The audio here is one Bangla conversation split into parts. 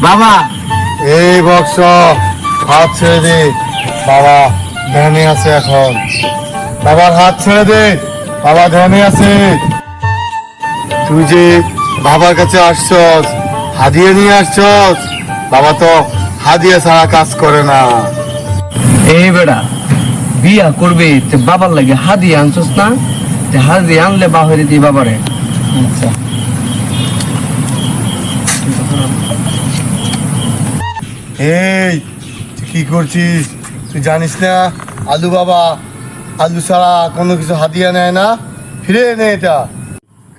বাবা এই বক্স হাত ছেড়ে দে। বাবা ধ্যানে আছে এখন। বাবার হাত ছেড়ে দে, বাবা ধ্যানে আছে। তুই যে বাবার কাছে আসছস, হাদিয়া নিয়ে আসছস। বাবা তো হাদিয়া ছাড়া কাজ করে না। এই বেড়া বিয়া করবে তে বাবার লাগে হাদি আনছস না? তে হাদি আনলে বাহিরে দি বাবারে। আচ্ছা এই তুই কি করছিস? তুই জানিস না আলু বাবা আলু ছাড়া কোনো কিছু হাদিয়া নেয় না। ফিরে নে এটা।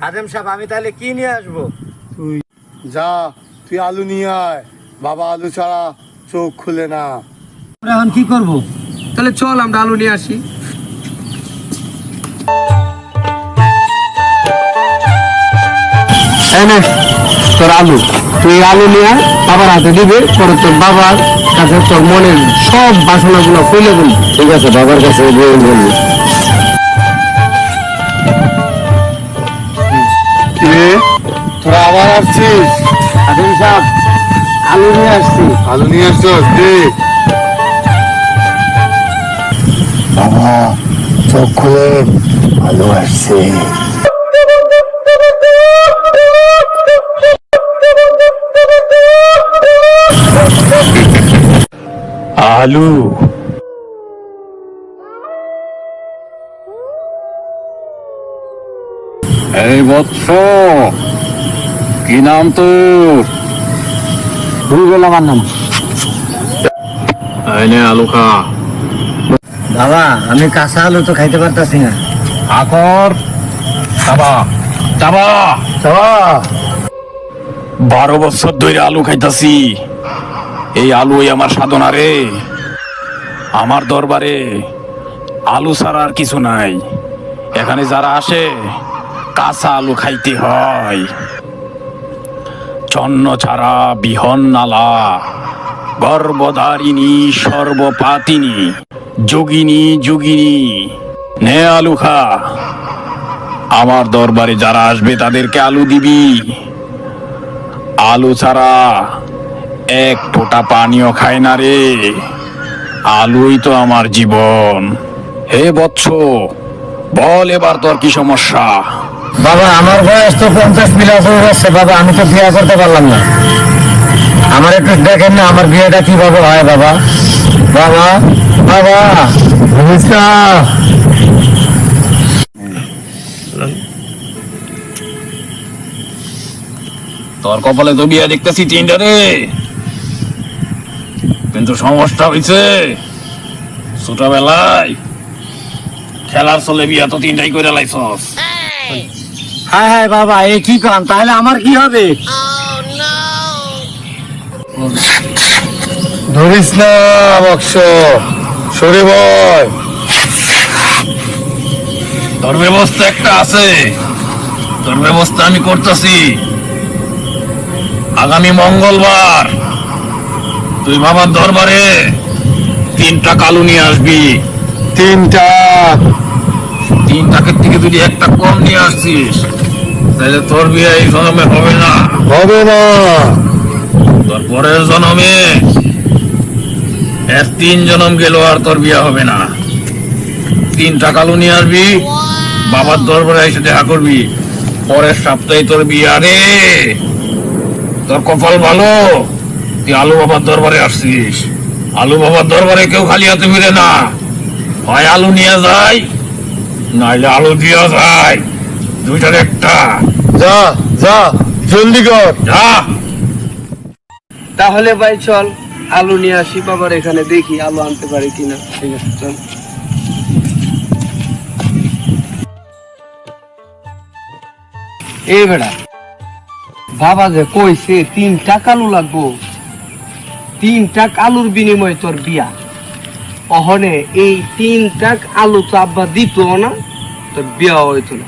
খাদেম সাহেব, আমি তাহলে কি নিয়ে আসবো? তুই যা, তুই আলু নিয়ে আয়। বাবা আলু ছাড়া চোখ খুলে না। আমরা এখন কি করবো? তাহলে চল আমরা আলু নিয়ে আসি। এই নে তোর আলু, তুই আলু নিয়ে বাবার হাতে দিবি, পরে তোর বাবার কাছে তোর মনের সব বাসনা গুলো খুলে বলবি। ঠিক আছে, বাবার কাছে বলবো। কে তোরা আবার আসছিস? খাদেম সাহেব, আলু নিয়ে আসছি। আলু নিয়ে আসছস, দে। বাবা চোখ খুলে, আলু আসছে। আলু এই বৎস, কি নাম তোর? ভুল আমার নাম। এই নে আলু খা। বাবা, আমি কাঁচা আলু তো খাইতে পারতাছি না। আকর চাবা চাবা। বাবা 12 বছর ধরে আলু খাইতাছি। এই আলুই আমার সাধনা রে। আমার দরবারে আলু ছাড়া আর কিছু নাই। এখানে যারা আসে কাঁচা আলু খাইতে হয়। চন্ন ছাড়া বিহন নালা, গর্ভধারিণী সর্বপাতিনী, যোগিনী যোগিনী। নে আলু খা। আমার দরবারে যারা আসবে তাদেরকে আলু দিবি। আলু ছাড়া এক ফোঁটা পানিও খায় না রে। আলুই তো আমার জীবন। হে বৎস, বল এবার তোর কি সমস্যা? বাবা, আমার বয়স তো 50+ হয়ে যাচ্ছে। বাবা, আমি তো বিয়ে করতে পারলাম না। আমার একটু দেখেন না, আমার বিয়েটা কিভাবে হয় বাবা। বাবা বাবা, বুঝিস না? তোর কপালে তো বিয়া দেখতেছি 3টা রে। কিন্তু সমস্যা হয়েছে ছোটবেলায় খেলার চলে বিয়া তো 3টাই করে লাইছস। হ্যাঁ হ্যাঁ বাবা, এ কি কাম? তাহলে আমার কি হবে? ধরিস না বক্স, সরে বয়। তোর ব্যবস্থা একটা আছে, তোর ব্যবস্থা আমি করতেছি। আগামী মঙ্গলবার তুই বাবার দরবারে 3টা কালু নিয়ে আসবি। 3টা? 3টাকে থেকে যদি একটা কম নিয়ে আসছিস তাহলে তোর বিয়ে এই জন্মে হবে না। হবে না। তোর পরের জন্মে এর 3 জন্ম গেল আর তোর বিয়ে হবে না। 3টা কালু নিয়ে আসবি, বাবার দরবারে এসে দেখা করবি। পরের সপ্তাহে তোর বিয়ে রে। তোর কপাল ভালো, তুই আলু বাবার দরবারে আসছিস। আলু বাবার দরবারে কেউ খালি হাতে ফিরে না। হয় আলু নিয়ে যায়, নাইলে আলু দিয়া যায়। 2টার একটা। যা যা, জলদি কর। যা। তাহলে ভাই চল আলু নিয়ে আসি, বাবার এখানে দেখি আলু আনতে পারি কিনা। ঠিক আছে চল। এই বেড়া, বাবা যে কইছে 3টা আলু লাগবো, 3টা আলুর বিনিময়ে তোর বিয়া। অহনে এই 3টা আলু তো আব্বা দিত না, তোর বিয়া হইতো না।